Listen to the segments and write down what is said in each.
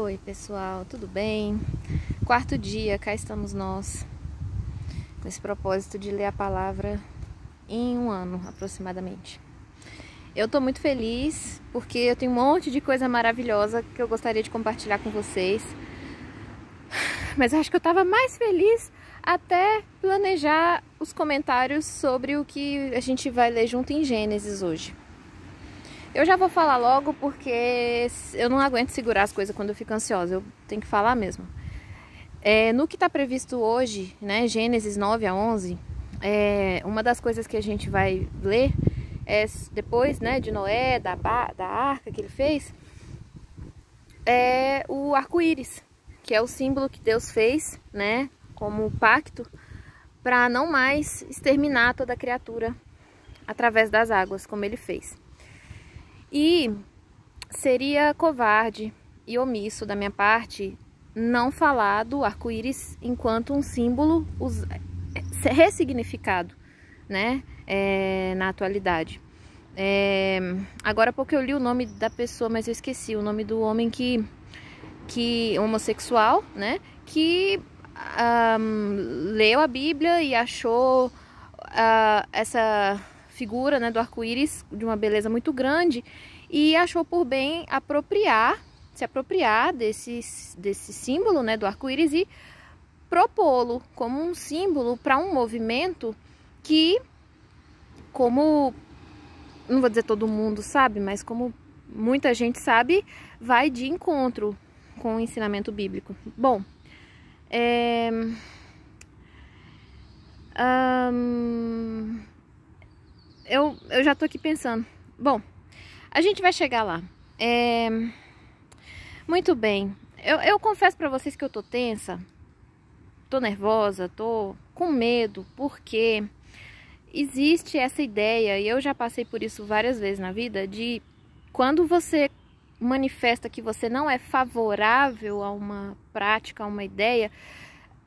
Oi pessoal, tudo bem? Quarto dia, cá estamos nós, com esse propósito de ler a palavra em um ano aproximadamente. Eu tô muito feliz porque eu tenho um monte de coisa maravilhosa que eu gostaria de compartilhar com vocês. Mas acho que eu tava mais feliz até planejar os comentários sobre o que a gente vai ler junto em Gênesis hoje. Eu já vou falar logo porque eu não aguento segurar as coisas quando eu fico ansiosa, eu tenho que falar mesmo. No que está previsto hoje, né, Gênesis 9 a 11, uma das coisas que a gente vai ler é depois, né, de Noé, da arca que ele fez, é o arco-íris, que é o símbolo que Deus fez, né, como pacto para não mais exterminar toda a criatura através das águas, como ele fez. E seria covarde e omisso da minha parte não falar do arco-íris enquanto um símbolo ressignificado, né, na atualidade. Agora há pouco eu li o nome da pessoa, mas eu esqueci o nome do homem que homossexual, né, que leu a Bíblia e achou essa figura, né, do arco-íris de uma beleza muito grande e achou por bem se apropriar desse símbolo, né, do arco-íris e propô-lo como um símbolo para um movimento que, como, não vou dizer todo mundo sabe, mas como muita gente sabe, vai de encontro com o ensinamento bíblico. Bom, eu já tô aqui pensando. Bom, a gente vai chegar lá. Muito bem. Eu confesso pra vocês que eu tô tensa, tô nervosa, tô com medo, porque existe essa ideia, e eu já passei por isso várias vezes na vida, de quando você manifesta que você não é favorável a uma prática, a uma ideia,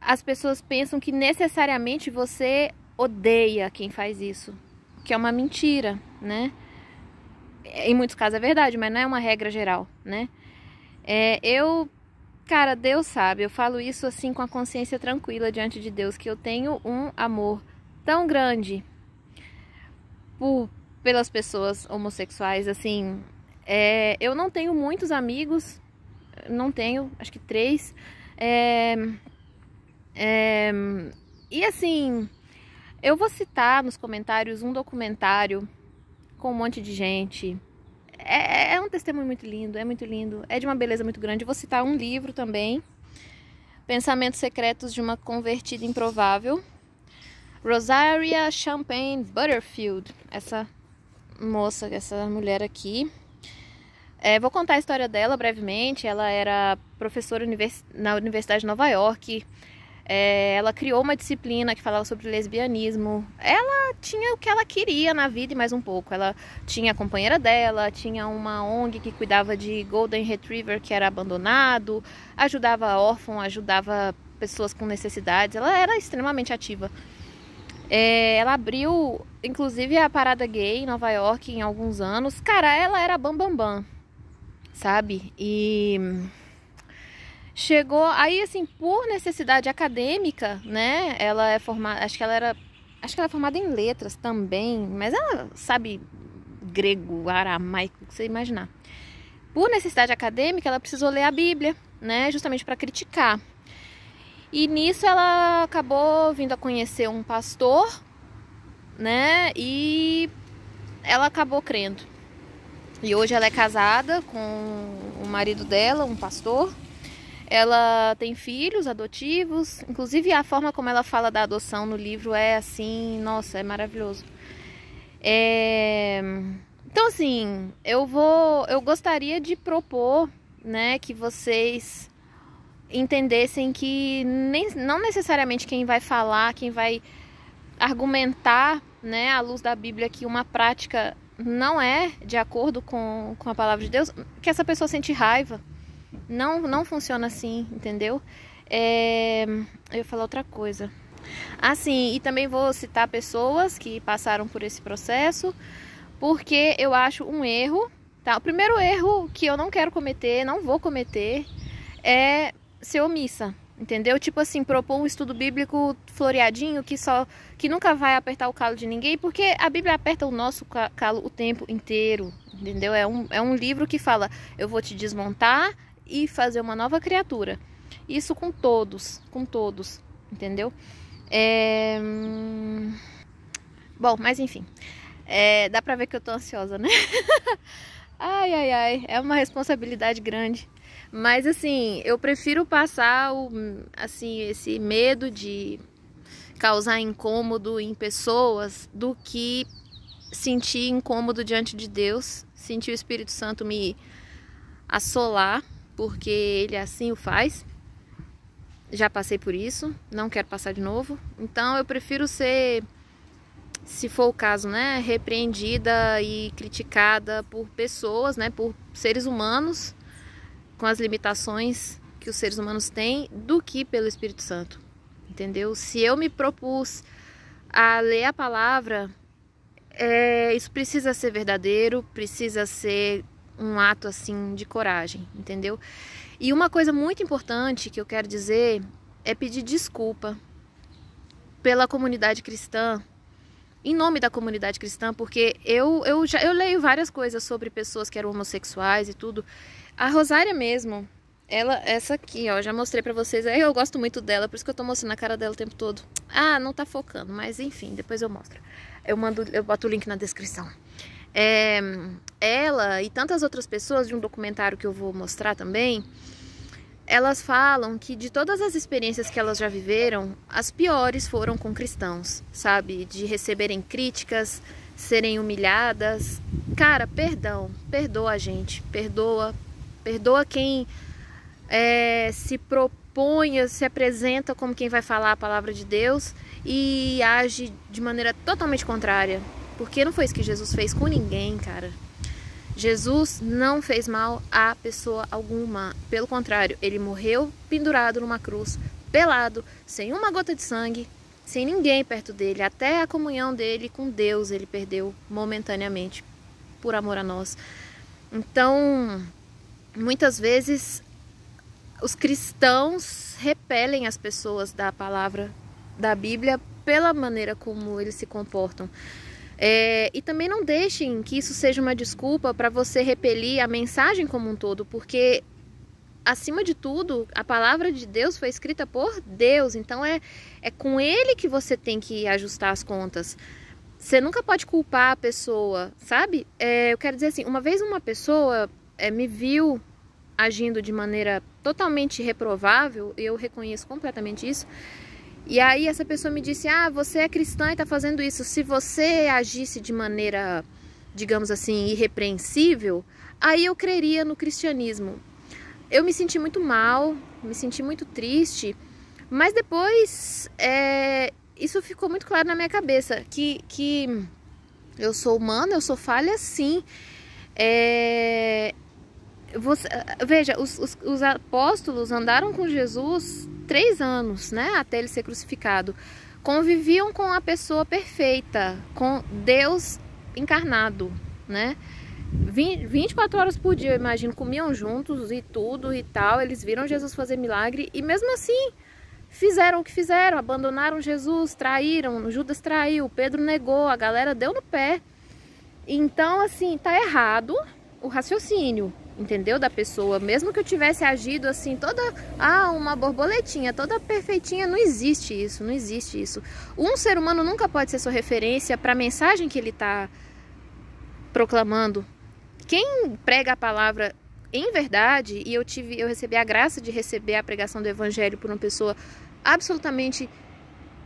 as pessoas pensam que necessariamente você odeia quem faz isso, que é uma mentira, né? Em muitos casos é verdade, mas não é uma regra geral, né? Cara, Deus sabe, eu falo isso assim com a consciência tranquila diante de Deus, que eu tenho um amor tão grande pelas pessoas homossexuais, assim. Eu não tenho muitos amigos, não tenho, acho que 3. E assim, eu vou citar nos comentários um documentário com um monte de gente. É um testemunho muito lindo, é de uma beleza muito grande. Eu vou citar um livro também, Pensamentos Secretos de uma Convertida Improvável, Rosaria Champagne Butterfield, essa moça, essa mulher aqui. Vou contar a história dela brevemente. Ela era professora na Universidade de Nova York. Ela criou uma disciplina que falava sobre lesbianismo. Ela tinha o que ela queria na vida e mais um pouco. Ela tinha a companheira dela, tinha uma ONG que cuidava de Golden Retriever que era abandonado, ajudava órfãos, ajudava pessoas com necessidades. Ela era extremamente ativa. Ela abriu, inclusive, a parada gay em Nova York em alguns anos. Cara, ela era bam, sabe? E chegou aí, assim, por necessidade acadêmica, né? Ela é formada, acho que ela é formada em letras também, mas ela sabe grego, aramaico, o que você imaginar. Por necessidade acadêmica, ela precisou ler a Bíblia, né? Justamente para criticar. E nisso ela acabou vindo a conhecer um pastor, né? E ela acabou crendo. E hoje ela é casada com o marido dela, um pastor. Ela tem filhos adotivos, inclusive a forma como ela fala da adoção no livro é assim, nossa, é maravilhoso. Então assim, eu gostaria de propor, né, que vocês entendessem que não necessariamente quem vai falar, quem vai argumentar, né, à luz da Bíblia que uma prática não é de acordo com a palavra de Deus, que essa pessoa sente raiva. Não funciona assim, entendeu? Eu ia falar outra coisa. Sim, e também vou citar pessoas que passaram por esse processo, porque eu acho um erro, tá? O primeiro erro que eu não quero cometer, não vou cometer, é ser omissa, entendeu? Tipo assim, propor um estudo bíblico floreadinho que nunca vai apertar o calo de ninguém, porque a Bíblia aperta o nosso calo o tempo inteiro, entendeu? É um livro que fala, eu vou te desmontar e fazer uma nova criatura. Isso com todos, entendeu? Bom, mas enfim, dá pra ver que eu tô ansiosa, né? Ai, é uma responsabilidade grande. Mas assim, eu prefiro passar esse medo de causar incômodo em pessoas do que sentir incômodo diante de Deus, sentir o Espírito Santo me assolar, porque ele assim o faz. Já passei por isso, não quero passar de novo. Então eu prefiro ser, se for o caso, né, repreendida e criticada por pessoas, né, por seres humanos, com as limitações que os seres humanos têm, do que pelo Espírito Santo, entendeu? Se eu me propus a ler a palavra, isso precisa ser verdadeiro, precisa ser um ato assim de coragem, entendeu? E uma coisa muito importante que eu quero dizer é pedir desculpa pela comunidade cristã, em nome da comunidade cristã, porque eu leio várias coisas sobre pessoas que eram homossexuais e tudo. A Rosária mesmo, essa aqui, ó, já mostrei pra vocês, eu gosto muito dela, por isso que eu tô mostrando a cara dela o tempo todo. Ah, não tá focando, mas enfim, depois eu mostro. Eu boto o link na descrição. Ela e tantas outras pessoas, de um documentário que eu vou mostrar também, elas falam que de todas as experiências que elas já viveram, as piores foram com cristãos, sabe? De receberem críticas, serem humilhadas. Cara, perdoa a gente, perdoa quem se propõe, se apresenta como quem vai falar a palavra de Deus e age de maneira totalmente contrária. Porque não foi isso que Jesus fez com ninguém, cara. Jesus não fez mal a pessoa alguma. Pelo contrário, ele morreu pendurado numa cruz, pelado, sem uma gota de sangue, sem ninguém perto dele. Até a comunhão dele com Deus ele perdeu momentaneamente, por amor a nós. Então, muitas vezes, os cristãos repelem as pessoas da palavra da Bíblia pela maneira como eles se comportam. E também não deixem que isso seja uma desculpa para você repelir a mensagem como um todo, porque, acima de tudo, a palavra de Deus foi escrita por Deus, então é com Ele que você tem que ajustar as contas. Você nunca pode culpar a pessoa, sabe? Eu quero dizer assim, uma vez uma pessoa me viu agindo de maneira totalmente reprovável, e eu reconheço completamente isso. E aí essa pessoa me disse, você é cristã e está fazendo isso. Se você agisse de maneira, digamos assim, irrepreensível, aí eu creria no cristianismo. Eu me senti muito mal, me senti muito triste, mas depois isso ficou muito claro na minha cabeça, que eu sou humana, eu sou falha, sim. Veja, os apóstolos andaram com Jesus 3 anos, né, até ele ser crucificado. Conviviam com a pessoa perfeita, com Deus encarnado, né? 24 horas por dia, eu imagino, comiam juntos e tudo e tal. Eles viram Jesus fazer milagre e mesmo assim fizeram o que fizeram, abandonaram Jesus, traíram, Judas traiu, Pedro negou, a galera deu no pé. Então, assim, tá errado o raciocínio, entendeu? Da pessoa, mesmo que eu tivesse agido assim, toda, uma borboletinha, toda perfeitinha, não existe isso, não existe isso. Um ser humano nunca pode ser sua referência para a mensagem que ele está proclamando. Quem prega a palavra em verdade, e eu recebi a graça de receber a pregação do evangelho por uma pessoa absolutamente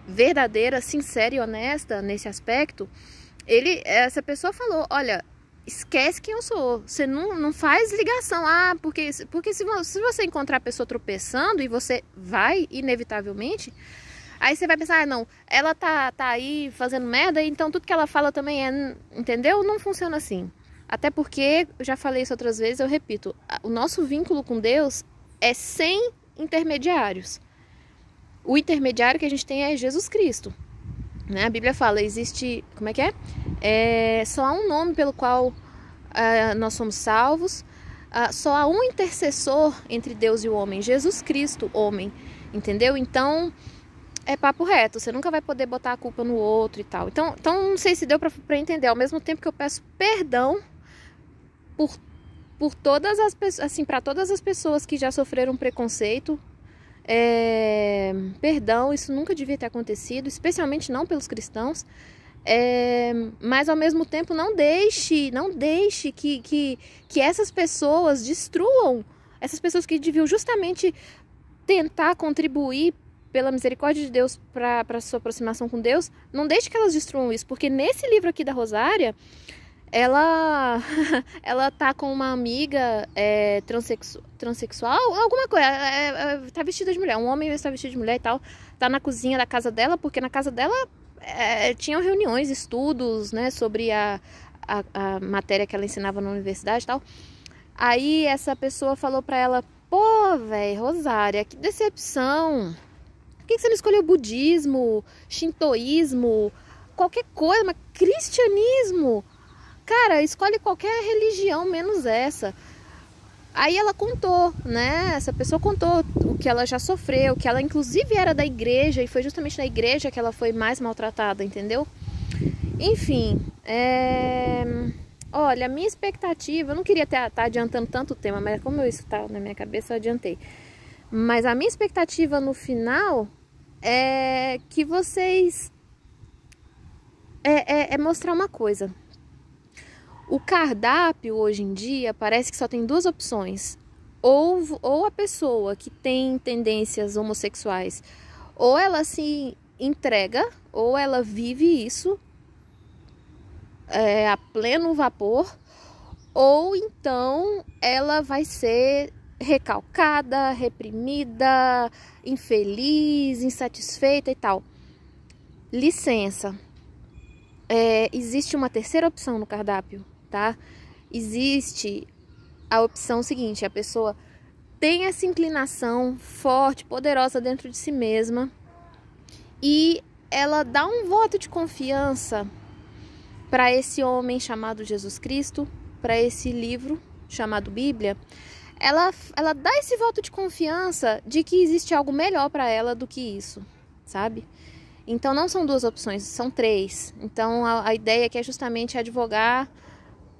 verdadeira, sincera e honesta nesse aspecto, essa pessoa falou, olha, esquece quem eu sou, você não faz ligação, porque se você encontrar a pessoa tropeçando e você vai, inevitavelmente, aí você vai pensar, não, ela tá aí fazendo merda, então tudo que ela fala também entendeu? Não funciona assim. Até porque, eu já falei isso outras vezes, eu repito, o nosso vínculo com Deus é sem intermediários. O intermediário que a gente tem é Jesus Cristo. Né? A Bíblia fala, existe, como é que é? Só há um nome pelo qual nós somos salvos, só há um intercessor entre Deus e o homem, Jesus Cristo, homem, entendeu? Então, é papo reto, você nunca vai poder botar a culpa no outro e tal. Então não sei se deu pra entender, ao mesmo tempo que eu peço perdão por todas as pessoas, assim, para todas as pessoas que já sofreram preconceito. Perdão, isso nunca devia ter acontecido, especialmente não pelos cristãos. Mas ao mesmo tempo não deixe que essas pessoas destruam, essas pessoas que deviam justamente tentar contribuir pela misericórdia de Deus para a sua aproximação com Deus, não deixe que elas destruam isso, porque nesse livro aqui da Rosária, ela tá com uma amiga transexual, alguma coisa, tá vestida de mulher, um homem está vestido de mulher e tal, tá na cozinha da casa dela, porque na casa dela tinham reuniões, estudos, né, sobre a matéria que ela ensinava na universidade e tal. Aí essa pessoa falou pra ela: pô, velho, Rosária, que decepção, por que você não escolheu budismo, shintoísmo, qualquer coisa, mas cristianismo? Cara, escolhe qualquer religião menos essa. Aí ela contou, né? Essa pessoa contou o que ela já sofreu, que ela inclusive era da igreja, e foi justamente na igreja que ela foi mais maltratada, entendeu? Enfim, olha, a minha expectativa, eu não queria estar adiantando tanto o tema, mas como isso tá na minha cabeça, eu adiantei. Mas a minha expectativa no final é que vocês... mostrar uma coisa. O cardápio, hoje em dia, parece que só tem duas opções. Ou a pessoa que tem tendências homossexuais, ou ela se entrega, ou ela vive isso a pleno vapor, ou então ela vai ser recalcada, reprimida, infeliz, insatisfeita e tal. Licença. Existe uma terceira opção no cardápio, tá? Existe a opção seguinte: a pessoa tem essa inclinação forte, poderosa dentro de si mesma, e ela dá um voto de confiança para esse homem chamado Jesus Cristo, para esse livro chamado Bíblia. Ela dá esse voto de confiança de que existe algo melhor para ela do que isso, sabe? Então não são duas opções, são três. Então a ideia aqui é justamente advogar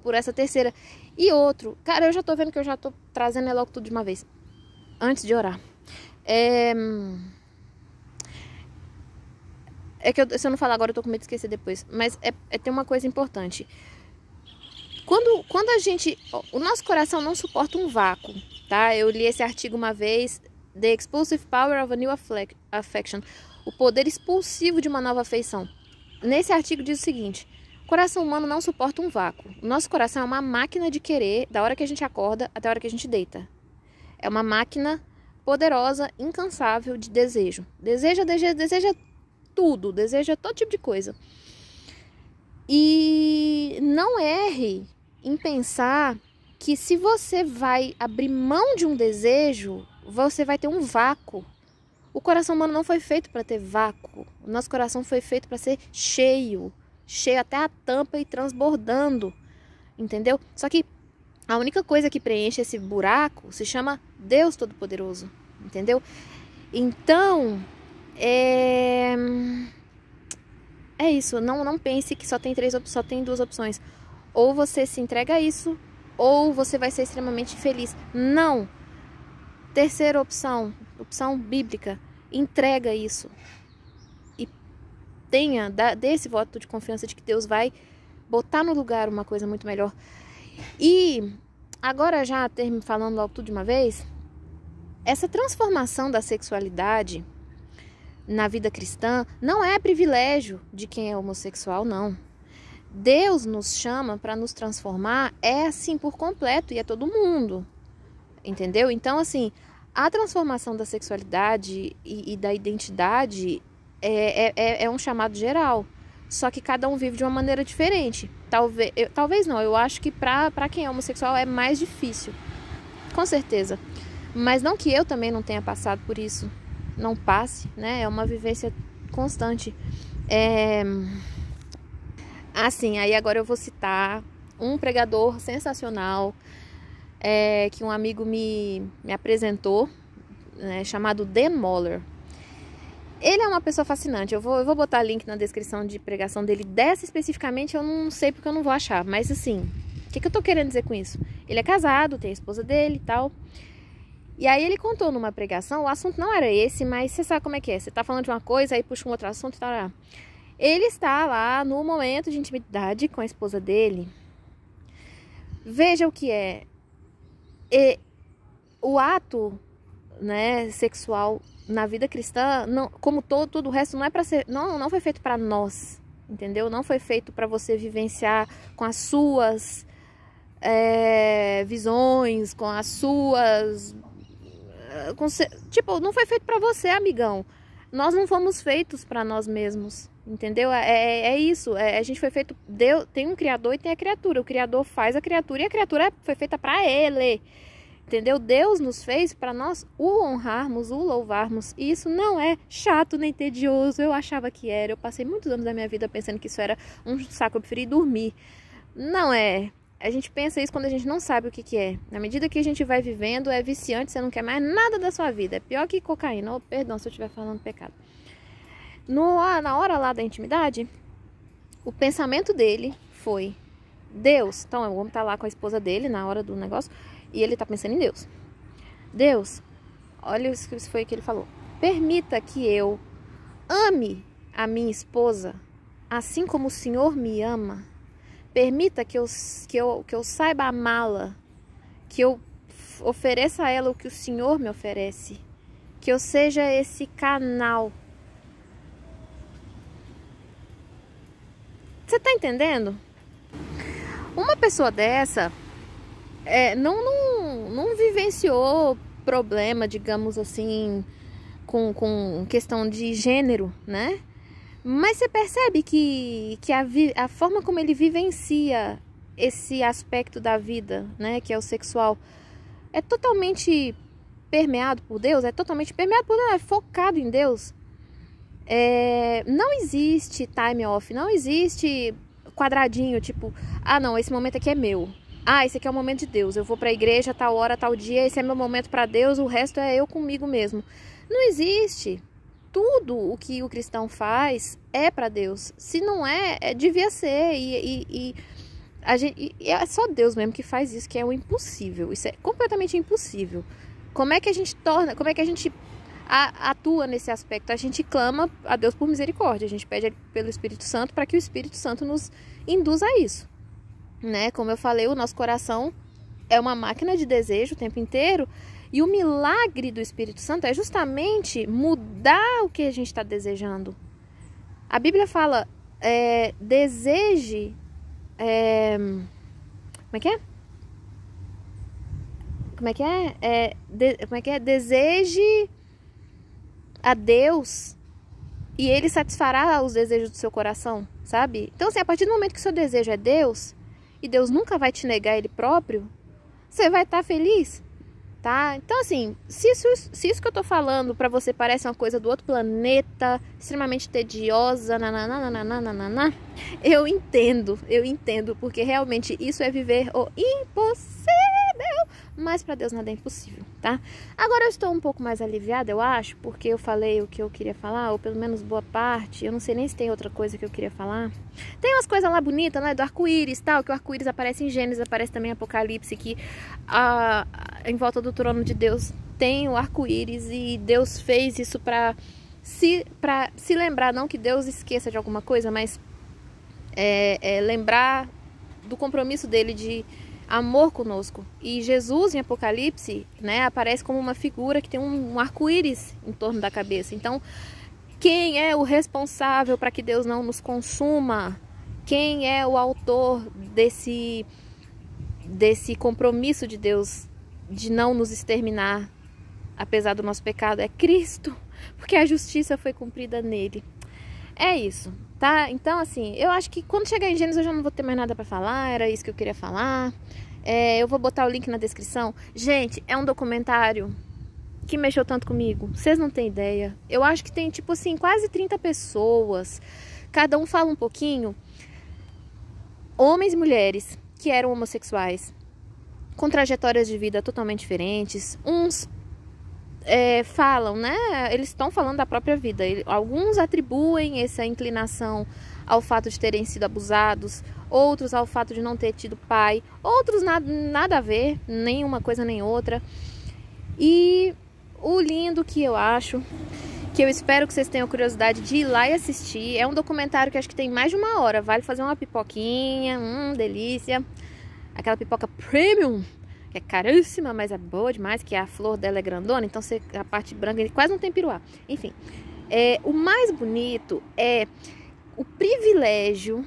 por essa terceira. E outro, cara, eu já tô vendo que eu já tô trazendo logo tudo de uma vez, antes de orar. Que se eu não falar agora eu tô com medo de esquecer depois. Mas tem uma coisa importante. Quando a gente... o nosso coração não suporta um vácuo, tá? Eu li esse artigo uma vez, The Expulsive Power of a New Affection, o poder expulsivo de uma nova afeição. Nesse artigo diz o seguinte: o coração humano não suporta um vácuo. O nosso coração é uma máquina de querer da hora que a gente acorda até a hora que a gente deita. É uma máquina poderosa, incansável de desejo. Deseja tudo, deseja todo tipo de coisa. E não erre em pensar que se você vai abrir mão de um desejo, você vai ter um vácuo. O coração humano não foi feito para ter vácuo. O nosso coração foi feito para ser cheio até a tampa e transbordando, entendeu? Só que a única coisa que preenche esse buraco se chama Deus Todo-Poderoso, entendeu? Então, é isso. Não pense que só tem duas opções. Ou você se entrega a isso, ou você vai ser extremamente infeliz. Não. Terceira opção bíblica: entrega isso e dê esse voto de confiança de que Deus vai botar no lugar uma coisa muito melhor. E agora, já falando logo tudo de uma vez, essa transformação da sexualidade na vida cristã não é privilégio de quem é homossexual, não. Deus nos chama para nos transformar, assim, por completo, e é todo mundo, entendeu? Então, assim, a transformação da sexualidade e da identidade é um chamado geral, só que cada um vive de uma maneira diferente. Talvez não, eu acho que para quem é homossexual é mais difícil, com certeza. Mas não que eu também não tenha passado por isso, não passe, né? É uma vivência constante. Assim, aí agora eu vou citar um pregador sensacional que um amigo me apresentou, né, chamado Dan Mohler. Ele é uma pessoa fascinante. Eu vou botar link na descrição de pregação dele. Dessa especificamente eu não sei porque eu não vou achar. Mas assim, o que eu tô querendo dizer com isso? Ele é casado, tem a esposa dele e tal. E aí ele contou numa pregação, o assunto não era esse, mas você sabe como é que é. Você tá falando de uma coisa, aí puxa um outro assunto e tal. Ele está lá no momento de intimidade com a esposa dele. Veja o que é. O ato, né, sexual na vida cristã, não, como todo o resto, não é para ser, não foi feito para nós, entendeu? Não foi feito para você vivenciar com as suas visões, com as suas, tipo, não foi feito para você, amigão. Nós não fomos feitos para nós mesmos, entendeu? É isso. A gente foi feito. Deus tem um criador e tem a criatura. O criador faz a criatura e a criatura foi feita para ele. Entendeu? Deus nos fez para nós o honrarmos, o louvarmos. E isso não é chato nem tedioso. Eu achava que era. Eu passei muitos anos da minha vida pensando que isso era um saco. Eu preferi dormir. Não é. A gente pensa isso quando a gente não sabe o que é. Na medida que a gente vai vivendo, é viciante. Você não quer mais nada da sua vida. É pior que cocaína. Oh, perdão se eu estiver falando pecado. Na hora lá da intimidade, o pensamento dele foi Deus. Então o homem tá lá com a esposa dele na hora do negócio. E ele tá pensando em Deus. Deus, olha isso que foi que ele falou. Permita que eu ame a minha esposa assim como o Senhor me ama. Permita que eu saiba amá-la. Que eu ofereça a ela o que o Senhor me oferece. Que eu seja esse canal. Você tá entendendo? Uma pessoa dessa não vivenciou problema, digamos assim, com questão de gênero, né? Mas você percebe que a forma como ele vivencia esse aspecto da vida, né, que é o sexual, é totalmente permeado por Deus, é focado em Deus. Não existe time off, não existe quadradinho, tipo, ah não, esse momento aqui é meu. Ah, esse aqui é o momento de Deus. Eu vou pra igreja, tal hora, tal dia, esse é meu momento pra Deus, o resto é eu comigo mesmo. Não existe. Tudo o que o cristão faz é pra Deus. Se não devia ser. E é só Deus mesmo que faz isso, que é o impossível. Isso é completamente impossível. Como é que a gente atua nesse aspecto? A gente clama a Deus por misericórdia. A gente pede pelo Espírito Santo para que o Espírito Santo nos induza a isso. Né? Como eu falei, o nosso coração é uma máquina de desejo o tempo inteiro. E o milagre do Espírito Santo é justamente mudar o que a gente está desejando. A Bíblia fala, deseje... como é que é? Como é que é? Como é que é? Deseje a Deus e Ele satisfará os desejos do seu coração, sabe? Então, assim, a partir do momento que o seu desejo é Deus, e Deus nunca vai te negar Ele próprio, você vai estar feliz, tá? Então, assim, se isso que eu tô falando pra você parece uma coisa do outro planeta, extremamente tediosa, eu entendo, porque realmente isso é viver o impossível. Mas para Deus nada é impossível, tá? Agora eu estou um pouco mais aliviada, eu acho, porque eu falei o que eu queria falar, ou pelo menos boa parte. Eu não sei nem se tem outra coisa que eu queria falar. Tem umas coisas lá bonitas, né? Do arco-íris e tal, que o arco-íris aparece em Gênesis, aparece também em Apocalipse, que em volta do trono de Deus tem o arco-íris e Deus fez isso para se lembrar, não que Deus esqueça de alguma coisa, mas lembrar do compromisso dele de amor conosco. E Jesus em Apocalipse, né, aparece como uma figura que tem um arco-íris em torno da cabeça. Então, quem é o responsável para que Deus não nos consuma? Quem é o autor desse compromisso de Deus de não nos exterminar, apesar do nosso pecado? É Cristo, porque a justiça foi cumprida nele. É isso, tá? Então, assim, eu acho que quando chegar em Gênesis eu já não vou ter mais nada pra falar. Era isso que eu queria falar. Eu vou botar o link na descrição. Gente, é um documentário que mexeu tanto comigo. Vocês não têm ideia. Eu acho que tem, tipo assim, quase 30 pessoas. Cada um fala um pouquinho. Homens e mulheres que eram homossexuais. com trajetórias de vida totalmente diferentes. Uns falam, né? Eles estão falando da própria vida. Alguns atribuem essa inclinação ao fato de terem sido abusados, outros ao fato de não ter tido pai, outros nada a ver, nem uma coisa nem outra. E o lindo que eu acho, que eu espero que vocês tenham curiosidade de ir lá e assistir, é um documentário que acho que tem mais de 1 hora, vale fazer uma pipoquinha, delícia, aquela pipoca premium, que é caríssima, mas é boa demais, que a flor dela é grandona, então a parte branca quase não tem piruá. Enfim, o mais bonito é o privilégio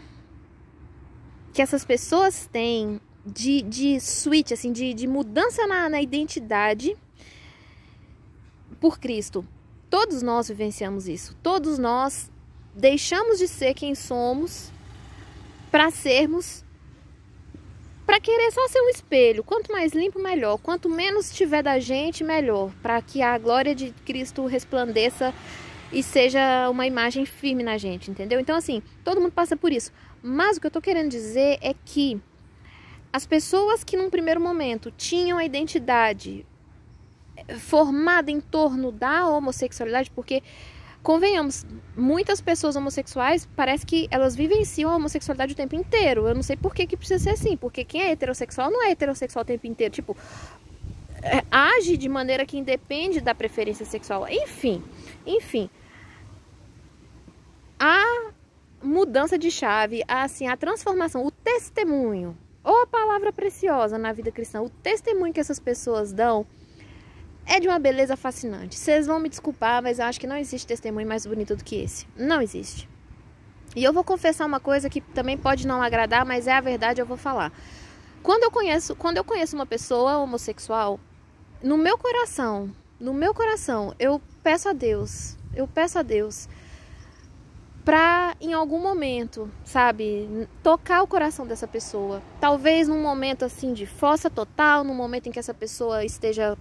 que essas pessoas têm de switch, assim, de mudança na identidade por Cristo. Todos nós vivenciamos isso. Todos nós deixamos de ser quem somos para sermos, para querer só ser um espelho. Quanto mais limpo, melhor. Quanto menos tiver da gente, melhor. Para que a glória de Cristo resplandeça e seja uma imagem firme na gente, entendeu? Então, assim, todo mundo passa por isso. Mas o que eu tô querendo dizer é que as pessoas que num primeiro momento tinham a identidade formada em torno da homossexualidade, porque, convenhamos, muitas pessoas homossexuais parece que elas vivenciam a homossexualidade o tempo inteiro. Eu não sei por que precisa ser assim, porque quem é heterossexual não é heterossexual o tempo inteiro, tipo, age de maneira que independe da preferência sexual. Enfim, a mudança de chave, assim, a transformação, o testemunho, ou a palavra preciosa na vida cristã, o testemunho que essas pessoas dão é de uma beleza fascinante. Vocês vão me desculpar, mas eu acho que não existe testemunho mais bonito do que esse. Não existe. E eu vou confessar uma coisa que também pode não agradar, mas é a verdade, eu vou falar. Quando eu conheço uma pessoa homossexual, no meu coração, eu peço a Deus pra, em algum momento, sabe, tocar o coração dessa pessoa. Talvez num momento, assim, de fossa total, num momento em que essa pessoa esteja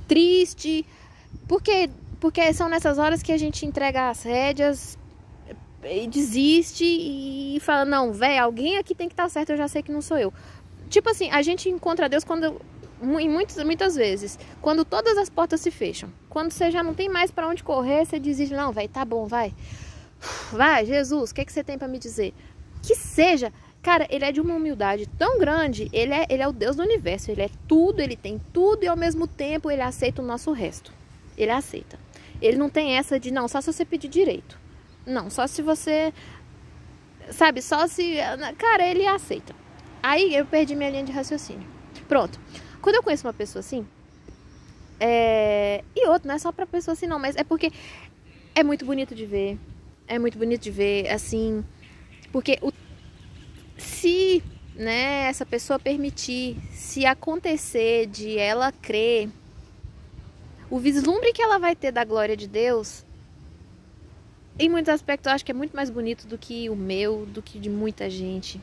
triste, porque são nessas horas que a gente entrega as rédeas e desiste e fala, não, velho, alguém aqui tem que estar certo, eu já sei que não sou eu. Tipo assim, a gente encontra Deus muitas vezes, quando todas as portas se fecham, quando você já não tem mais pra onde correr, você desiste, não, velho, tá bom, vai, Jesus, o que você tem pra me dizer? Que seja. Cara, ele é de uma humildade tão grande, ele é o Deus do universo, ele é tudo, ele tem tudo e ao mesmo tempo ele aceita o nosso resto. Ele aceita. Ele não tem essa de, não, só se você pedir direito. Não, só se você, sabe, só se... Cara, ele aceita. Aí eu perdi minha linha de raciocínio. Pronto. Quando eu conheço uma pessoa assim, e outro, não é só pra pessoa assim não, mas é porque é muito bonito de ver. É muito bonito de ver, assim, porque se, né, essa pessoa permitir, se acontecer de ela crer, o vislumbre que ela vai ter da glória de Deus, em muitos aspectos eu acho que é muito mais bonito do que o meu, do que de muita gente,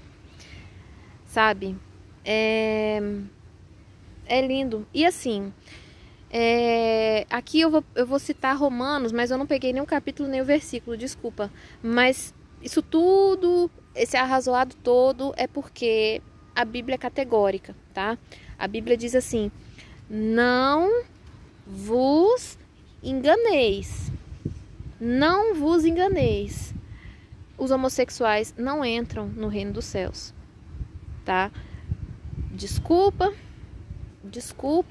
sabe? É lindo. E assim, aqui eu vou citar Romanos, mas eu não peguei nem o capítulo nem o versículo, desculpa, mas isso tudo, esse arrazoado todo é porque a Bíblia é categórica, tá? A Bíblia diz assim, não vos enganeis, não vos enganeis, os homossexuais não entram no reino dos céus, tá? Desculpa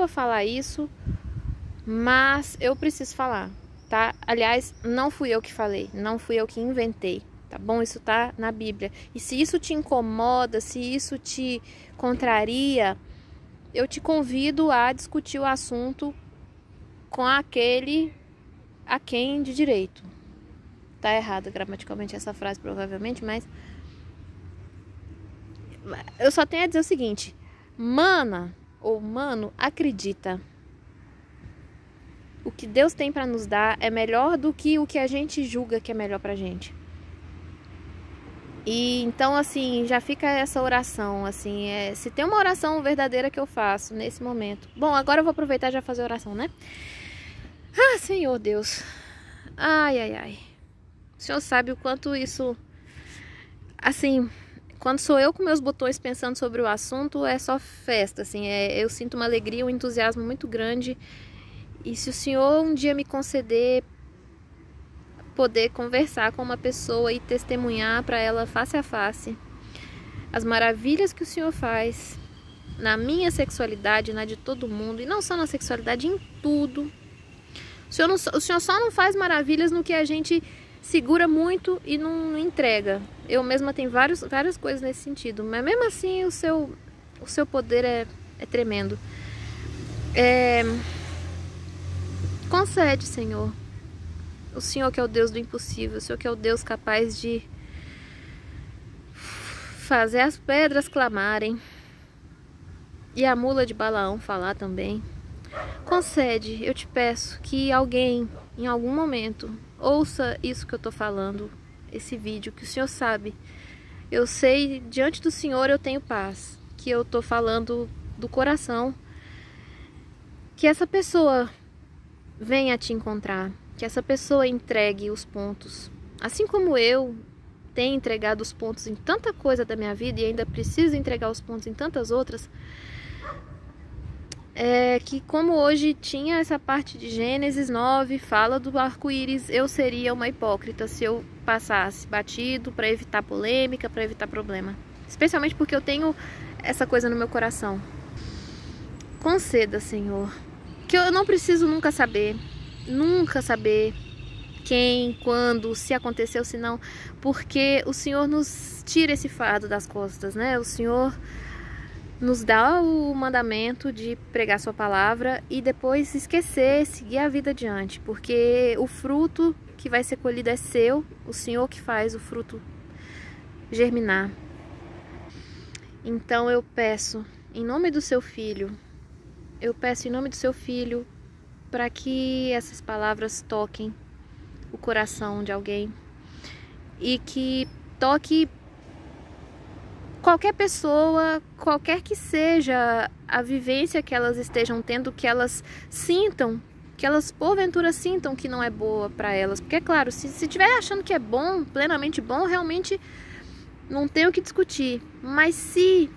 falar isso, mas eu preciso falar, tá? Aliás, não fui eu que falei, não fui eu que inventei. Tá bom? Isso tá na Bíblia. E se isso te incomoda, se isso te contraria, eu te convido a discutir o assunto com aquele a quem de direito. Tá errada gramaticalmente essa frase, provavelmente, mas eu só tenho a dizer o seguinte: mana ou mano, acredita. O que Deus tem pra nos dar é melhor do que o que a gente julga que é melhor pra gente. E então, assim, já fica essa oração, assim, se tem uma oração verdadeira que eu faço nesse momento. Bom, agora eu vou aproveitar e já fazer a oração, né? Ah, Senhor Deus. Ai. O Senhor sabe o quanto isso, assim, Quando sou eu com meus botões pensando sobre o assunto, é só festa, assim, eu sinto uma alegria, um entusiasmo muito grande. E se o Senhor um dia me conceder poder conversar com uma pessoa e testemunhar para ela face a face as maravilhas que o Senhor faz na minha sexualidade, na de todo mundo, e não só na sexualidade, em tudo. O Senhor só não faz maravilhas no que a gente segura muito e não entrega. Eu mesma tenho várias coisas nesse sentido, mas mesmo assim o seu poder é tremendo. Concede, Senhor. O Senhor que é o Deus do impossível, o Senhor que é o Deus capaz de fazer as pedras clamarem e a mula de Balaão falar também. Concede, eu te peço, que alguém, em algum momento, ouça isso que eu tô falando, esse vídeo, que o Senhor sabe. Eu sei, diante do Senhor eu tenho paz, que eu tô falando do coração, que essa pessoa venha te encontrar, que essa pessoa entregue os pontos. Assim como eu tenho entregado os pontos em tanta coisa da minha vida e ainda preciso entregar os pontos em tantas outras, que como hoje tinha essa parte de Gênesis 9, fala do arco-íris, eu seria uma hipócrita se eu passasse batido para evitar polêmica, para evitar problema. Especialmente porque eu tenho essa coisa no meu coração. Conceda, Senhor, que eu não preciso nunca saber quem, quando, se aconteceu, se não, porque o Senhor nos tira esse fardo das costas, né? O Senhor nos dá o mandamento de pregar sua palavra e depois esquecer, seguir a vida adiante, porque o fruto que vai ser colhido é seu, o Senhor que faz o fruto germinar. Então eu peço, em nome do seu Filho, para que essas palavras toquem o coração de alguém e que toque qualquer pessoa, qualquer que seja a vivência que elas estejam tendo, que elas sintam, que elas porventura sintam que não é boa para elas. Porque é claro, se estiver achando que é bom, plenamente bom, realmente não tem o que discutir. Mas se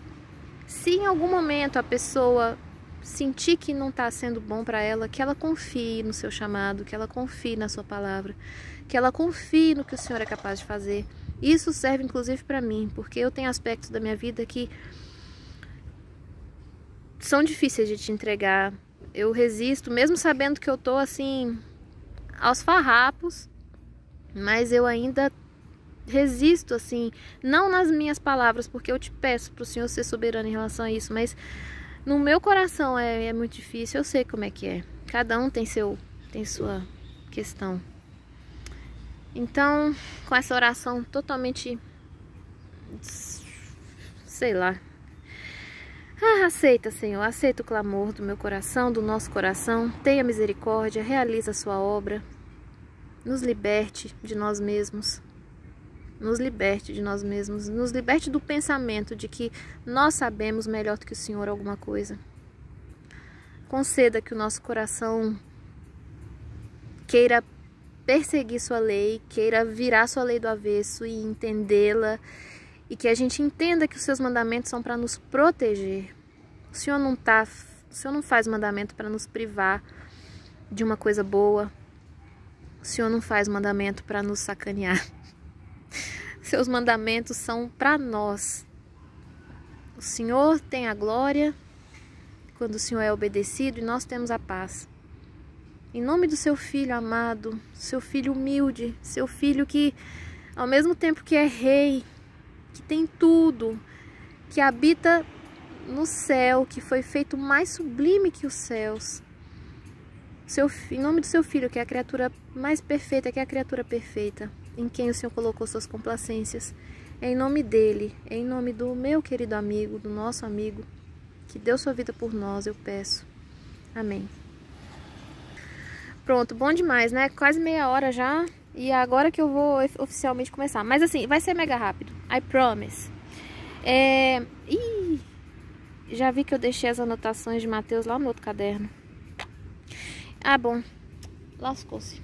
em algum momento a pessoa sentir que não está sendo bom para ela, que ela confie no seu chamado, que ela confie na sua palavra, que ela confie no que o Senhor é capaz de fazer. Isso serve inclusive para mim, porque eu tenho aspectos da minha vida que são difíceis de te entregar. Eu resisto, mesmo sabendo que eu tô assim aos farrapos, mas eu ainda resisto assim, não nas minhas palavras, porque eu te peço para o Senhor ser soberano em relação a isso, mas no meu coração é muito difícil. Eu sei como é que é. Cada um tem sua questão. Então, com essa oração totalmente, sei lá, aceita, Senhor, aceita o clamor do meu coração, do nosso coração. Tenha misericórdia, realiza a sua obra. Nos liberte de nós mesmos. Nos liberte de nós mesmos. Nos liberte do pensamento de que nós sabemos melhor do que o Senhor alguma coisa. Conceda que o nosso coração queira perseguir sua lei, queira virar sua lei do avesso e entendê-la, e que a gente entenda que os seus mandamentos são para nos proteger. O Senhor não faz mandamento para nos privar de uma coisa boa. O Senhor não faz mandamento para nos sacanear. Seus mandamentos são para nós. O Senhor tem a glória quando o Senhor é obedecido, e nós temos a paz. Em nome do seu Filho amado, seu Filho humilde, seu Filho que, ao mesmo tempo que é rei, que tem tudo, que habita no céu, que foi feito mais sublime que os céus. Em nome do seu Filho, que é a criatura mais perfeita, que é a criatura perfeita, em quem o Senhor colocou suas complacências. É em nome dele, é em nome do meu querido amigo, do nosso amigo, que deu sua vida por nós, eu peço. Amém. Pronto, bom demais, né? Quase meia hora já. E agora que eu vou oficialmente começar. Mas assim, vai ser mega rápido. I promise. Já vi que eu deixei as anotações de Mateus lá no outro caderno. Ah, bom. Lascou-se.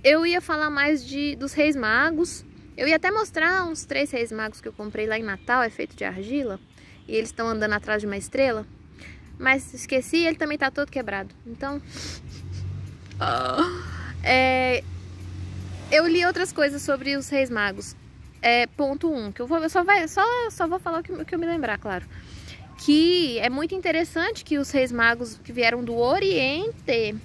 Eu ia falar mais dos Reis Magos, Eu ia até mostrar uns 3 Reis Magos que eu comprei lá em Natal, é feito de argila. E eles estão andando atrás de uma estrela. Mas esqueci, ele também tá todo quebrado. Então... eu li outras coisas sobre os Reis Magos. Ponto 1, que eu só vou falar o que eu me lembrar, claro. Que é muito interessante que os Reis Magos que vieram do Oriente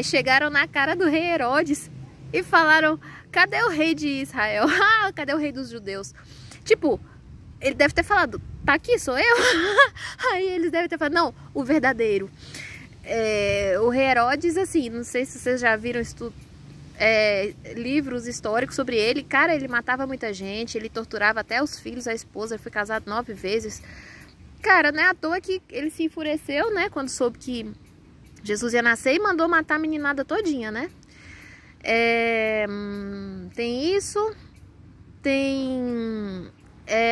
chegaram na cara do rei Herodes e falaram: cadê o rei de Israel? Cadê o rei dos judeus? Tipo, ele deve ter falado: tá aqui, sou eu? Aí eles devem ter falado: não, o verdadeiro. O rei Herodes, assim, não sei se vocês já viram livros históricos sobre ele. Cara, ele matava muita gente, ele torturava até os filhos, a esposa. Ele foi casado 9 vezes. Cara, não é à toa que ele se enfureceu, né, quando soube que Jesus ia nascer e mandou matar a meninada todinha, né? Tem isso, tem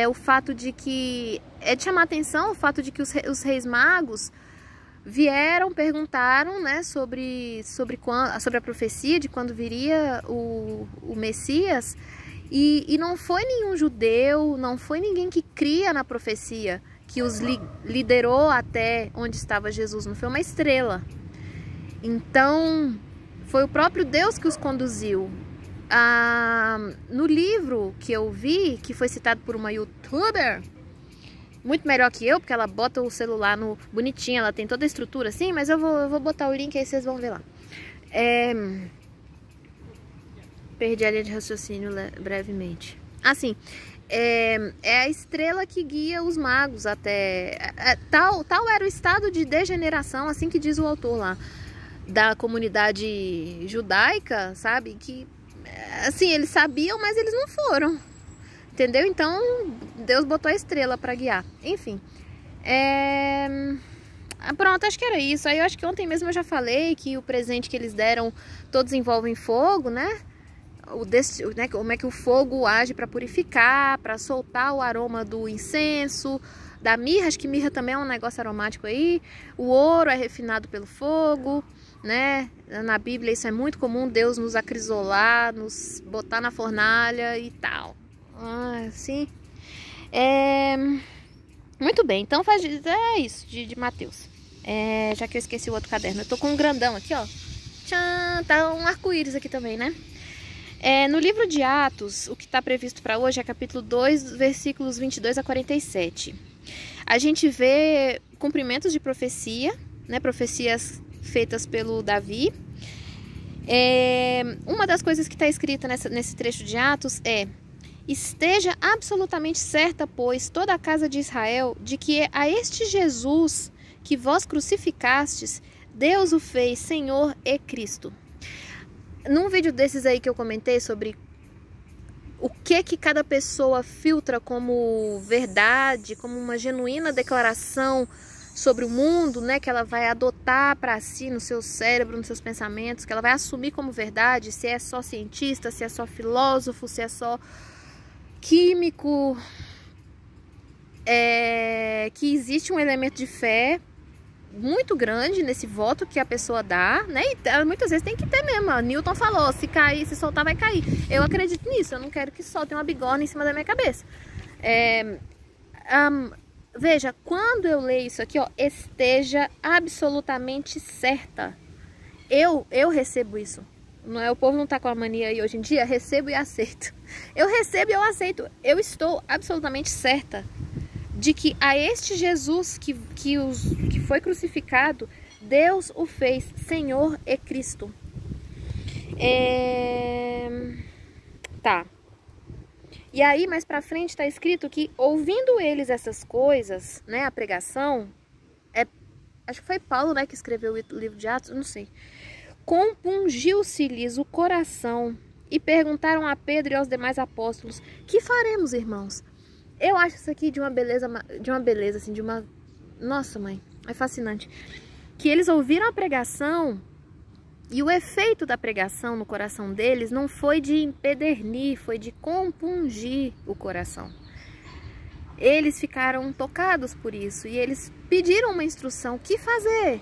o fato de que... de chamar atenção o fato de que os Reis Magos vieram, perguntaram, né, sobre a profecia de quando viria o Messias, e não foi nenhum judeu, não foi ninguém que cria na profecia que os liderou até onde estava Jesus, não foi uma estrela. Então, foi o próprio Deus que os conduziu. No livro que eu vi, que foi citado por uma youtuber, muito melhor que eu, porque ela bota o celular no bonitinho, ela tem toda a estrutura assim, mas eu vou botar o link aí, vocês vão ver lá. Perdi a linha de raciocínio brevemente. Assim, é a estrela que guia os magos até... Tal era o estado de degeneração, assim que diz o autor lá, da comunidade judaica, sabe? Que, assim, eles sabiam, mas eles não foram. Entendeu? Então, Deus botou a estrela para guiar. Enfim. Pronto, acho que era isso. Aí eu acho que ontem mesmo eu já falei que o presente que eles deram, todos envolvem fogo, né? Como é que o fogo age para purificar, para soltar o aroma do incenso, da mirra. Acho que mirra também é um negócio aromático aí. O ouro é refinado pelo fogo, né? Na Bíblia isso é muito comum, Deus nos acrisolar, nos botar na fornalha e tal. Assim. Muito bem, então é isso de Mateus. Já que eu esqueci o outro caderno, eu tô com um grandão aqui, ó. Tchan, tá um arco-íris aqui também, né? No livro de Atos, o que está previsto para hoje é capítulo 2, versículos 22 a 47. A gente vê cumprimentos de profecia, né? Profecias feitas pelo Davi. Uma das coisas que está escrita nesse trecho de Atos é: esteja absolutamente certa, pois, toda a casa de Israel, de que é a este Jesus que vós crucificastes, Deus o fez Senhor e Cristo. Num vídeo desses aí que eu comentei sobre o que cada pessoa filtra como verdade, como uma genuína declaração sobre o mundo, né, que ela vai adotar para si no seu cérebro, nos seus pensamentos, que ela vai assumir como verdade, se é só cientista, se é só filósofo, se é só químico, que existe um elemento de fé muito grande nesse voto que a pessoa dá, né? E muitas vezes tem que ter mesmo. A Newton falou: se cair, se soltar, vai cair. Eu acredito nisso, eu não quero que soltem uma bigorna em cima da minha cabeça. Veja, quando eu leio isso aqui, ó, esteja absolutamente certa. Eu recebo isso. Não é, o povo não tá com a mania aí hoje em dia, recebo e aceito. Eu recebo e eu aceito. Eu estou absolutamente certa de que a este Jesus que foi crucificado, Deus o fez Senhor e Cristo. Tá. E aí, mais pra frente, está escrito que, ouvindo eles essas coisas, né, a pregação, acho que foi Paulo, né, que escreveu o livro de Atos, não sei. Compungiu-se-lhes o coração e perguntaram a Pedro e aos demais apóstolos: que faremos, irmãos? Eu acho isso aqui de uma beleza, assim, nossa, mãe, é fascinante. Que eles ouviram a pregação e o efeito da pregação no coração deles não foi de empedernir, foi de compungir o coração. Eles ficaram tocados por isso e eles pediram uma instrução: o que fazer?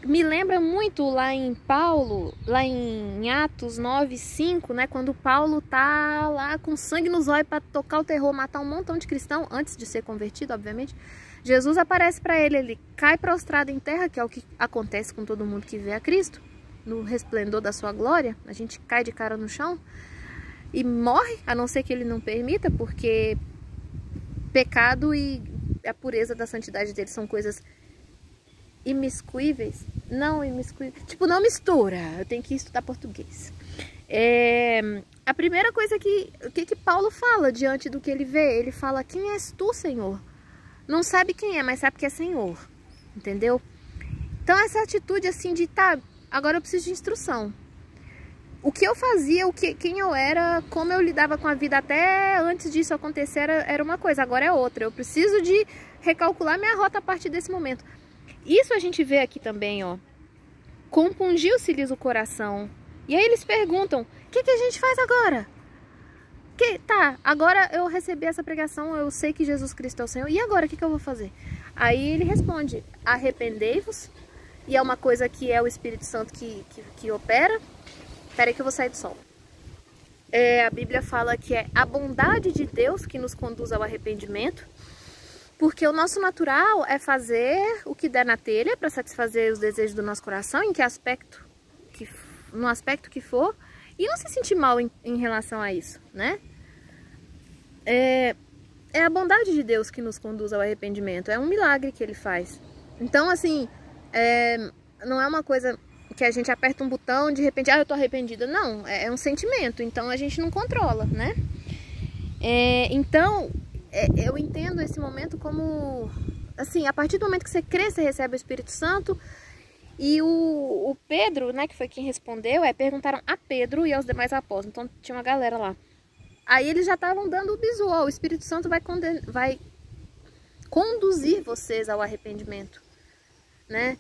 Me lembra muito lá em Paulo, lá em Atos 9:5, né? Quando Paulo tá lá com sangue nos olhos para tocar o terror, matar um montão de cristão, antes de ser convertido, obviamente. Jesus aparece para ele, ele cai prostrado em terra, que é o que acontece com todo mundo que vê a Cristo, no resplendor da sua glória. A gente cai de cara no chão e morre, a não ser que ele não permita, porque pecado e a pureza da santidade dele são coisas imiscuíveis. Não imiscuíveis, tipo, não mistura. Eu tenho que estudar português. A primeira coisa que Paulo fala diante do que ele vê, ele fala: quem és tu, Senhor? Não sabe quem é, mas sabe que é Senhor, entendeu? Então essa atitude assim de, tá, agora eu preciso de instrução. O que eu fazia, quem eu era, como eu lidava com a vida até antes disso acontecer era uma coisa, agora é outra. Eu preciso de recalcular minha rota a partir desse momento. Isso a gente vê aqui também, ó. Compungiu-se-lhes o coração. E aí eles perguntam: o que a gente faz agora? Tá, agora eu recebi essa pregação, eu sei que Jesus Cristo é o Senhor, e agora o que eu vou fazer? Aí ele responde: arrependei-vos, e é uma coisa que é o Espírito Santo que opera. Espera aí que eu vou sair do sol. A Bíblia fala que é a bondade de Deus que nos conduz ao arrependimento, porque o nosso natural é fazer o que der na telha para satisfazer os desejos do nosso coração, no aspecto que for, e não se sentir mal em relação a isso, né? É a bondade de Deus que nos conduz ao arrependimento, é um milagre que ele faz. Então, assim, não é uma coisa que a gente aperta um botão, de repente, eu tô arrependida. Não, é um sentimento, então a gente não controla, né? Então, eu entendo esse momento como, assim, a partir do momento que você crê, você recebe o Espírito Santo. E o Pedro, né, que foi quem respondeu, perguntaram a Pedro e aos demais apóstolos. Então tinha uma galera lá. Aí eles já estavam dando o bizu, ó, o Espírito Santo vai conduzir vocês ao arrependimento, né?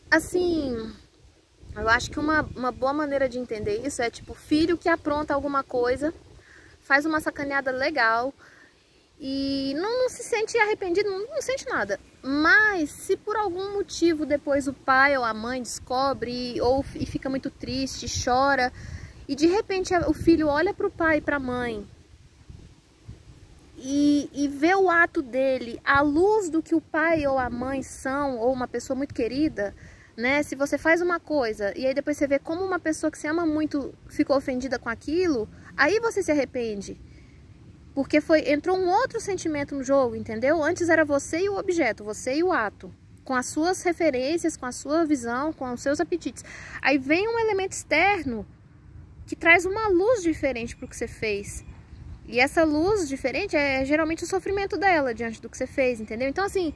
Assim, eu acho que uma boa maneira de entender isso é tipo, filho que apronta alguma coisa, faz uma sacaneada legal e não se sente arrependido, não sente nada. Mas se por algum motivo depois o pai ou a mãe descobre e fica muito triste, chora, e de repente o filho olha para o pai e para a mãe e vê o ato dele à luz do que o pai ou a mãe são, ou uma pessoa muito querida, né? Se você faz uma coisa e aí depois você vê como uma pessoa que se ama muito ficou ofendida com aquilo, aí você se arrepende. Porque entrou um outro sentimento no jogo, entendeu? Antes era você e o objeto, você e o ato, com as suas referências, com a sua visão, com os seus apetites. Aí vem um elemento externo que traz uma luz diferente para o que você fez. E essa luz diferente é geralmente o sofrimento dela diante do que você fez, entendeu? Então, assim,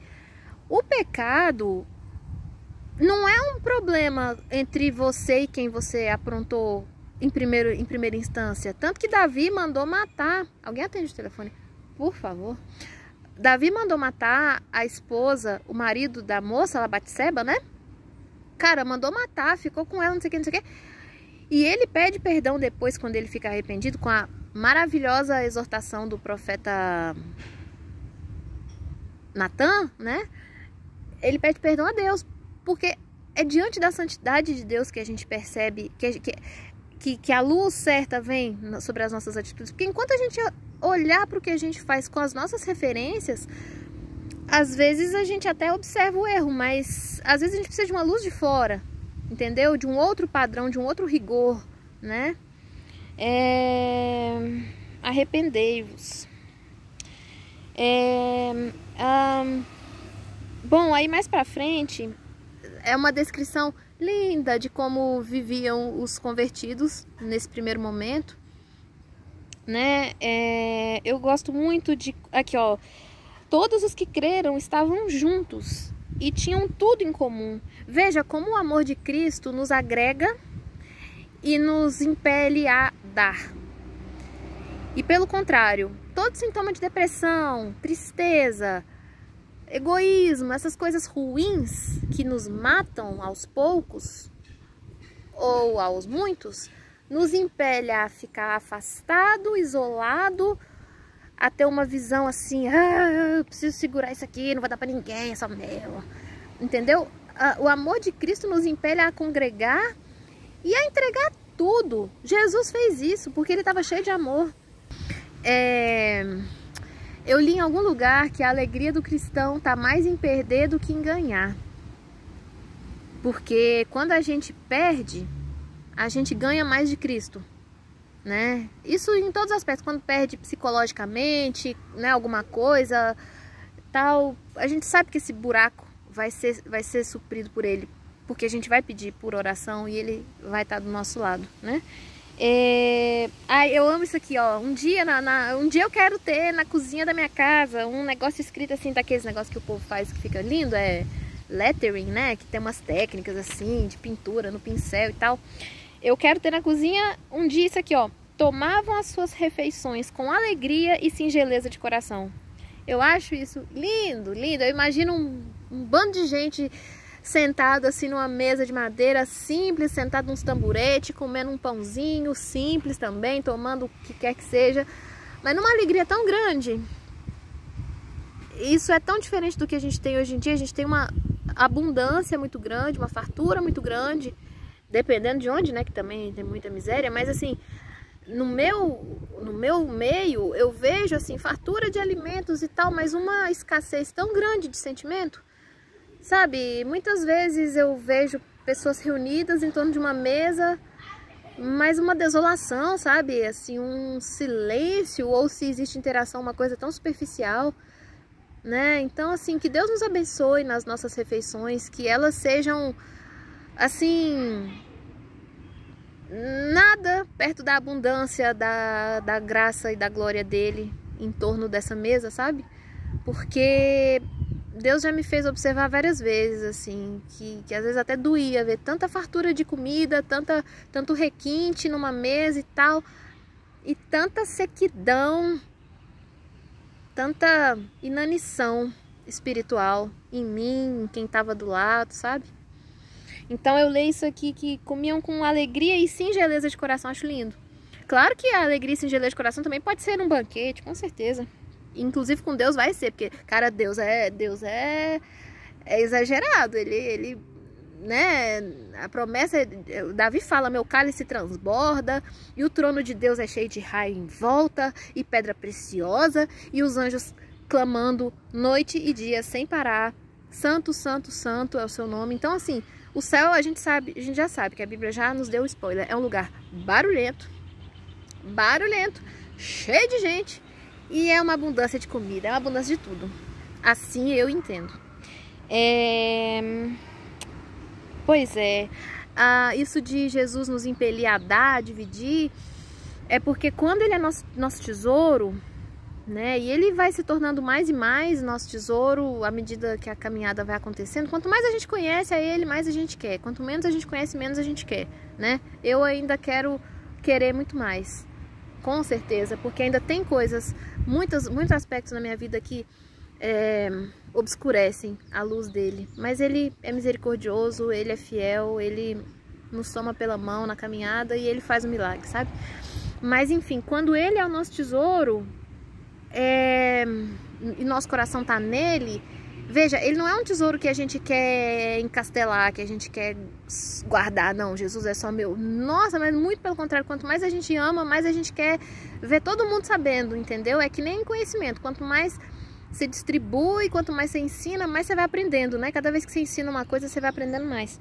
o pecado não é um problema entre você e quem você aprontou em primeira instância. Tanto que Davi mandou matar... Alguém atende o telefone, por favor? Davi mandou matar a esposa, o marido da moça, a Batseba, né? Cara, mandou matar, ficou com ela, não sei o que, não sei o que. E ele pede perdão depois, quando ele fica arrependido, com a maravilhosa exortação do profeta Natan, né? Ele pede perdão a Deus, porque é diante da santidade de Deus que a gente percebe que a luz certa vem sobre as nossas atitudes. Porque enquanto a gente olhar para o que a gente faz com as nossas referências, às vezes a gente até observa o erro, mas às vezes a gente precisa de uma luz de fora, entendeu? De um outro padrão, de um outro rigor, né? Arrependei-vos. Bom, aí mais pra frente é uma descrição linda de como viviam os convertidos nesse primeiro momento, né? Eu gosto muito de... Aqui, ó. Todos os que creram estavam juntos e tinham tudo em comum. Veja como o amor de Cristo nos agrega e nos impele a dar. E pelo contrário, todo sintoma de depressão, tristeza, egoísmo, essas coisas ruins que nos matam aos poucos ou aos muitos, nos impele a ficar afastado, isolado, a ter uma visão assim, eu preciso segurar isso aqui, não vai dar pra ninguém, é só meu, entendeu? o amor de Cristo nos impele a congregar e a entregar tudo. Jesus fez isso porque ele estava cheio de amor. Eu li em algum lugar que a alegria do cristão está mais em perder do que em ganhar. Porque quando a gente perde, a gente ganha mais de Cristo, né? Isso em todos os aspectos. Quando perde psicologicamente, né, alguma coisa, tal, a gente sabe que esse buraco vai ser suprido por ele, porque a gente vai pedir por oração e ele vai estar do nosso lado, né? Eu amo isso aqui, ó. Um dia eu quero ter na cozinha da minha casa um negócio escrito assim, daqueles negócios que o povo faz que fica lindo, lettering, né? Que tem umas técnicas assim, de pintura no pincel e tal. Eu quero ter na cozinha um dia isso aqui, ó. Tomavam as suas refeições com alegria e singeleza de coração. Eu acho isso lindo, lindo. Eu imagino um bando de gente sentado assim numa mesa de madeira simples, sentado nos tamburetes, comendo um pãozinho simples também, tomando o que quer que seja, mas numa alegria tão grande. Isso é tão diferente do que a gente tem hoje em dia. A gente tem uma abundância muito grande, uma fartura muito grande, dependendo de onde, né, que também tem muita miséria, mas assim, no meu meio, eu vejo assim, fartura de alimentos e tal, mas uma escassez tão grande de sentimento, sabe? Muitas vezes eu vejo pessoas reunidas em torno de uma mesa, mas uma desolação, sabe? Assim, um silêncio, ou se existe interação, uma coisa tão superficial, né? Então, assim, que Deus nos abençoe nas nossas refeições, que elas sejam, assim, nada perto da abundância, da graça e da glória dele em torno dessa mesa, sabe? Porque Deus já me fez observar várias vezes, assim, que às vezes até doía ver tanta fartura de comida, tanto requinte numa mesa e tal, e tanta sequidão, tanta inanição espiritual em mim, em quem estava do lado, sabe? Então eu leio isso aqui, que comiam com alegria e singeleza de coração, acho lindo. Claro que a alegria e singeleza de coração também pode ser num banquete, com certeza. Inclusive com Deus vai ser, porque, cara, Deus é exagerado, ele, né, a promessa, Davi fala, meu cálice transborda, e o trono de Deus é cheio de raio em volta, e pedra preciosa, e os anjos clamando noite e dia sem parar, santo, santo, santo é o seu nome. Então, assim, o céu a gente já sabe, que a Bíblia já nos deu spoiler, é um lugar barulhento, cheio de gente, e é uma abundância de comida, é uma abundância de tudo. Assim eu entendo. Pois é, isso de Jesus nos impelir a dar, a dividir, é porque quando ele é nosso tesouro, né, e ele vai se tornando mais e mais nosso tesouro à medida que a caminhada vai acontecendo. Quanto mais a gente conhece a ele, mais a gente quer. Quanto menos a gente conhece, menos a gente quer, né? Eu ainda quero querer muito mais, com certeza, porque ainda tem coisas, muitos aspectos na minha vida que obscurecem a luz dele. Mas ele é misericordioso, ele é fiel, ele nos toma pela mão na caminhada e ele faz um milagre, sabe? Mas enfim, quando ele é o nosso tesouro, e nosso coração tá nele, veja, ele não é um tesouro que a gente quer encastelar, que a gente quer guardar, não, Jesus é só meu. Nossa, mas muito pelo contrário, quanto mais a gente ama, mais a gente quer ver todo mundo sabendo, entendeu? É que nem conhecimento, quanto mais você distribui, quanto mais você ensina, mais você vai aprendendo, né? Cada vez que você ensina uma coisa, você vai aprendendo mais.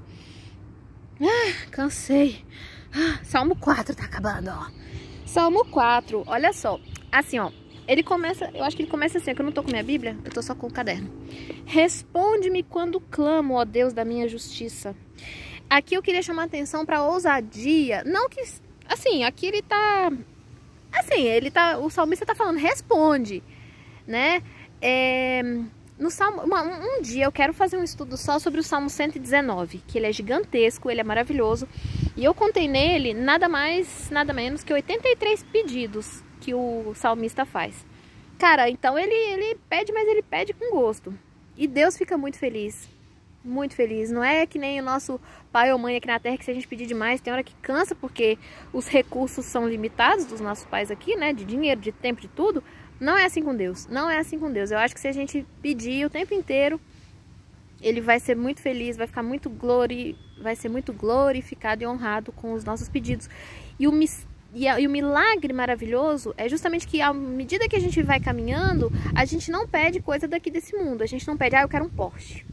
Cansei. Salmo 4 tá acabando, ó. Salmo 4, olha só, assim, ó, ele começa, eu acho que ele começa assim, é que eu não tô com minha Bíblia, eu tô só com o caderno. Responde-me quando clamo, ó Deus da minha justiça. Aqui eu queria chamar a atenção pra ousadia, não que, assim, aqui ele tá, o salmista tá falando, responde, né? No Salmo, um dia eu quero fazer um estudo só sobre o Salmo 119, que ele é gigantesco, ele é maravilhoso, e eu contei nele nada mais, nada menos que 83 pedidos que o salmista faz. Cara, então ele pede, mas ele pede com gosto. E Deus fica muito feliz. Muito feliz. Não é que nem o nosso pai ou mãe aqui na terra, que se a gente pedir demais, tem hora que cansa, porque os recursos são limitados dos nossos pais aqui, né? De dinheiro, de tempo, de tudo. Não é assim com Deus. Não é assim com Deus. Eu acho que se a gente pedir o tempo inteiro, Ele vai ser muito feliz, vai ser muito glorificado e honrado com os nossos pedidos. E o milagre maravilhoso é justamente que, à medida que a gente vai caminhando, a gente não pede coisa daqui desse mundo. A gente não pede, eu quero um Porsche.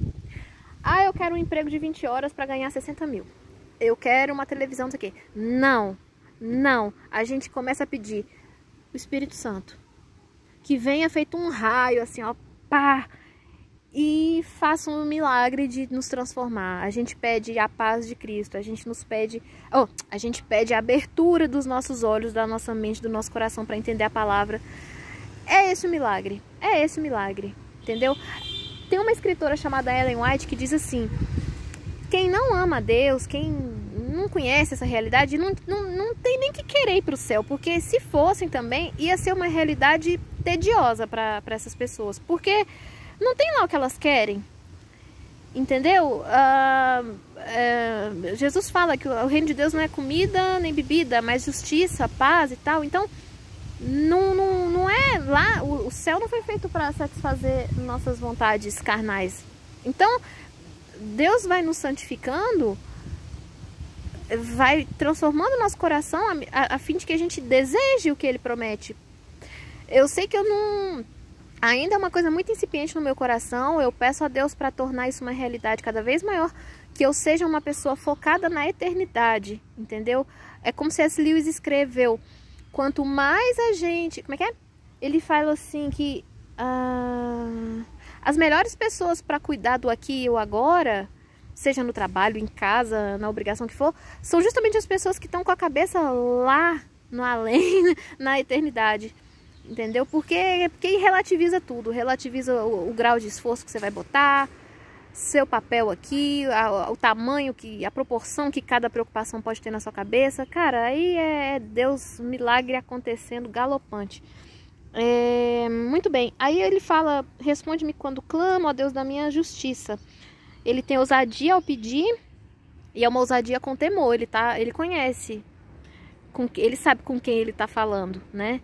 Eu quero um emprego de 20 horas para ganhar 60 mil. Eu quero uma televisão, não sei o quê. Não, não. A gente começa a pedir o Espírito Santo. Que venha feito um raio, assim, ó, pá, e faça um milagre de nos transformar. A gente pede a paz de Cristo, a gente pede a abertura dos nossos olhos, da nossa mente, do nosso coração para entender a palavra. É esse o milagre, entendeu? Tem uma escritora chamada Ellen White que diz assim: quem não ama a Deus, quem não conhece essa realidade, não tem nem que querer ir para o céu, porque se fossem também, ia ser uma realidade tediosa para essas pessoas, porque não tem lá o que elas querem, entendeu? Jesus fala que o reino de Deus não é comida nem bebida, mas justiça, paz e tal. Então, não é lá, o céu não foi feito para satisfazer nossas vontades carnais. Então, Deus vai nos santificando, vai transformando nosso coração a fim de que a gente deseje o que Ele promete. Eu sei que ainda é uma coisa muito incipiente no meu coração. Eu peço a Deus para tornar isso uma realidade cada vez maior, que eu seja uma pessoa focada na eternidade, entendeu? É como C.S. Lewis escreveu: quanto mais a gente... Como é que é? Ele fala assim que as melhores pessoas para cuidar do aqui e o agora, seja no trabalho, em casa, na obrigação que for, são justamente as pessoas que estão com a cabeça lá no além, na eternidade. Entendeu? Porque relativiza tudo, relativiza o grau de esforço que você vai botar, seu papel aqui, o tamanho, a proporção que cada preocupação pode ter na sua cabeça. Cara, aí é Deus, milagre acontecendo galopante. Muito bem, aí ele fala: responde-me quando clamo, ó Deus da minha justiça. Ele tem ousadia ao pedir, e é uma ousadia com temor. Ele conhece, ele sabe com quem ele está falando, né?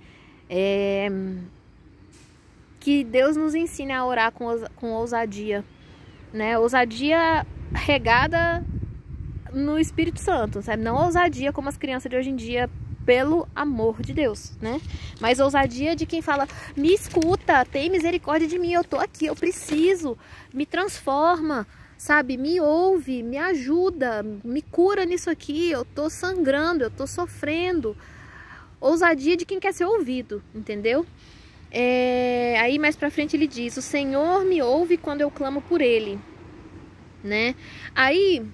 Que Deus nos ensine a orar com ousadia, né? Ousadia regada no Espírito Santo, sabe? Não ousadia como as crianças de hoje em dia, pelo amor de Deus, né? Mas ousadia de quem fala: me escuta, tem misericórdia de mim, eu tô aqui, eu preciso, me transforma, sabe? Me ouve, me ajuda, me cura nisso aqui, eu tô sangrando, eu tô sofrendo. Ousadia de quem quer ser ouvido, entendeu? Aí mais pra frente ele diz: o Senhor me ouve quando eu clamo por Ele, né? Aí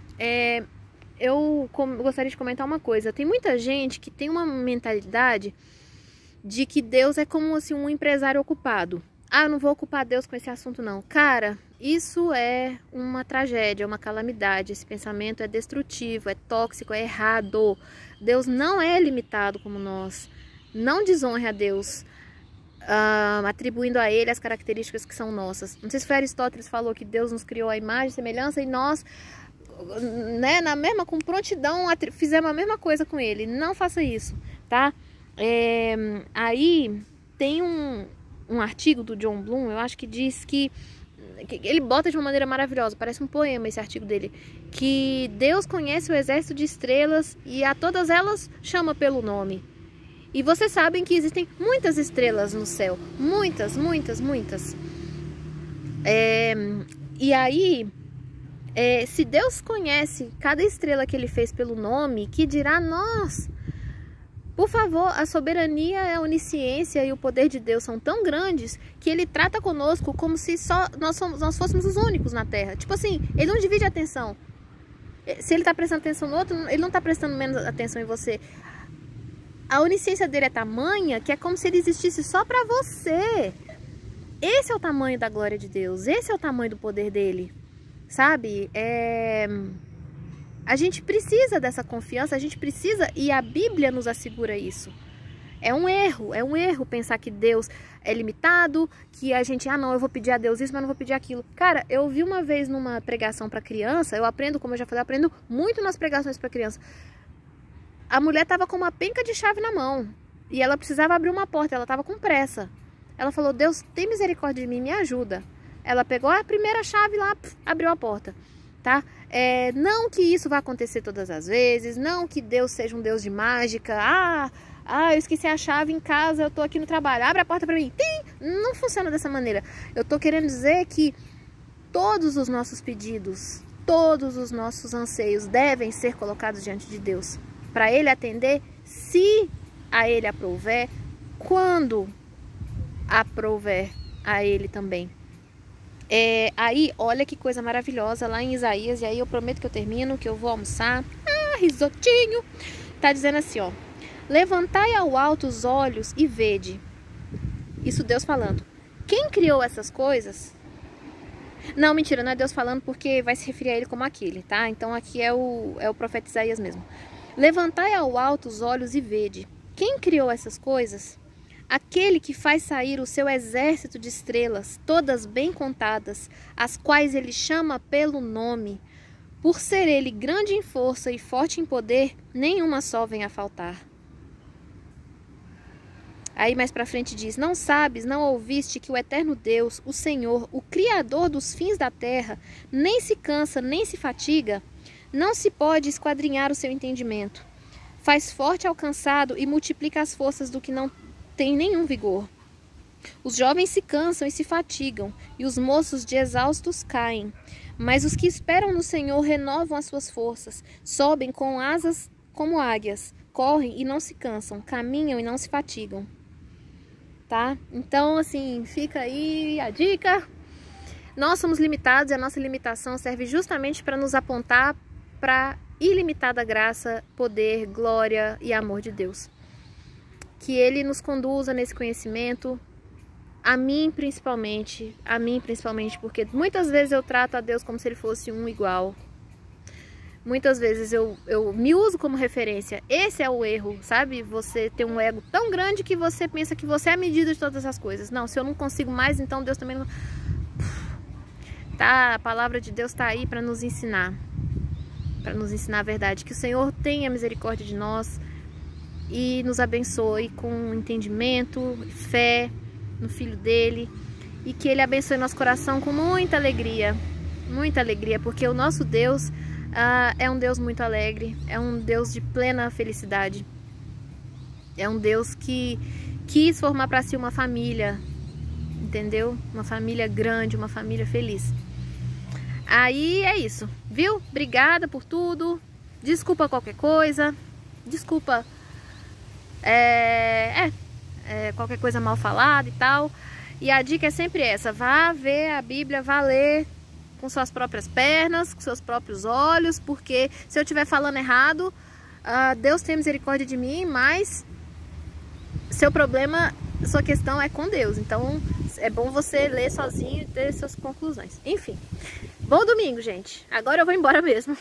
eu gostaria de comentar uma coisa. Tem muita gente que tem uma mentalidade de que Deus é como assim, um empresário ocupado. Eu não vou ocupar Deus com esse assunto não. Cara, isso é uma tragédia, é uma calamidade. Esse pensamento é destrutivo, é tóxico, é errado. Deus não é limitado como nós. Não desonre a Deus, atribuindo a Ele as características que são nossas. Não sei se foi Aristóteles que falou que Deus nos criou a imagem e semelhança e nós, né, com prontidão, fizemos a mesma coisa com Ele. Não faça isso, tá? Aí tem um artigo do John Bloom, eu acho que diz que ele bota de uma maneira maravilhosa, parece um poema esse artigo dele, que Deus conhece o exército de estrelas e a todas elas chama pelo nome. E vocês sabem que existem muitas estrelas no céu, muitas. E aí, se Deus conhece cada estrela que Ele fez pelo nome, que dirá nós? Por favor, a soberania, a onisciência e o poder de Deus são tão grandes que Ele trata conosco como se só nós fôssemos os únicos na Terra. Tipo assim, Ele não divide a atenção. Se Ele está prestando atenção no outro, Ele não está prestando menos atenção em você. A onisciência dele é tamanha que é como se Ele existisse só para você. Esse é o tamanho da glória de Deus. Esse é o tamanho do poder dele. Sabe? A gente precisa dessa confiança, a gente precisa, e a Bíblia nos assegura isso. É um erro pensar que Deus é limitado, que a gente, não, eu vou pedir a Deus isso, mas não vou pedir aquilo. Cara, eu vi uma vez numa pregação para criança, eu aprendo, como eu já falei, eu aprendo muito nas pregações para criança. A mulher tava com uma penca de chave na mão, e ela precisava abrir uma porta, ela tava com pressa. Ela falou: Deus, tem misericórdia de mim, me ajuda. Ela pegou a primeira chave lá, abriu a porta, tá? Não que isso vá acontecer todas as vezes, não que Deus seja um Deus de mágica. Eu esqueci a chave em casa, eu tô aqui no trabalho, abre a porta pra mim. Não funciona dessa maneira. Eu tô querendo dizer que todos os nossos pedidos, todos os nossos anseios devem ser colocados diante de Deus, para Ele atender, se a Ele aprouver, quando aprouver a Ele também. Aí, olha que coisa maravilhosa lá em Isaías, e aí eu prometo que eu termino, que eu vou almoçar. Risotinho! Tá dizendo assim, ó: levantai ao alto os olhos e vede. Isso Deus falando. Quem criou essas coisas? Não, mentira, não é Deus falando, porque vai se referir a Ele como aquele, tá? Então aqui é o profeta Isaías mesmo. Levantai ao alto os olhos e vede. Quem criou essas coisas? Aquele que faz sair o seu exército de estrelas, todas bem contadas, as quais ele chama pelo nome. Por ser ele grande em força e forte em poder, nenhuma só vem a faltar. Aí mais pra frente diz: não sabes, não ouviste que o eterno Deus, o Senhor, o Criador dos fins da terra, nem se cansa, nem se fatiga? Não se pode esquadrinhar o seu entendimento. Faz forte ao cansado e multiplica as forças do que não tem nenhum vigor. Os jovens se cansam e se fatigam, e os moços de exaustos caem. Mas os que esperam no Senhor renovam as suas forças, sobem com asas como águias, correm e não se cansam, caminham e não se fatigam. Tá? Então, assim, fica aí a dica. Nós somos limitados e a nossa limitação serve justamente para nos apontar para ilimitada graça, poder, glória e amor de Deus. Que Ele nos conduza nesse conhecimento, a mim principalmente, porque muitas vezes eu trato a Deus como se Ele fosse um igual. Muitas vezes eu me uso como referência. Esse é o erro, sabe? Você tem um ego tão grande que você pensa que você é a medida de todas as coisas. Não, se eu não consigo mais, então Deus também não... Tá? A palavra de Deus está aí para nos ensinar. Para nos ensinar a verdade. Que o Senhor tenha misericórdia de nós e nos abençoe com entendimento, fé no Filho dele, e que Ele abençoe nosso coração com muita alegria, porque o nosso Deus é um Deus muito alegre, é um Deus de plena felicidade, é um Deus que quis formar para si uma família, entendeu? Uma família grande, uma família feliz. Aí é isso, viu? Obrigada por tudo, desculpa qualquer coisa, desculpa qualquer coisa mal falada e tal. E a dica é sempre essa: vá ver a Bíblia, vá ler com suas próprias pernas, com seus próprios olhos, porque se eu estiver falando errado, Deus tem misericórdia de mim, mas seu problema, sua questão é com Deus. Então é bom você ler sozinho e ter suas conclusões. Enfim, bom domingo, gente. Agora eu vou embora mesmo.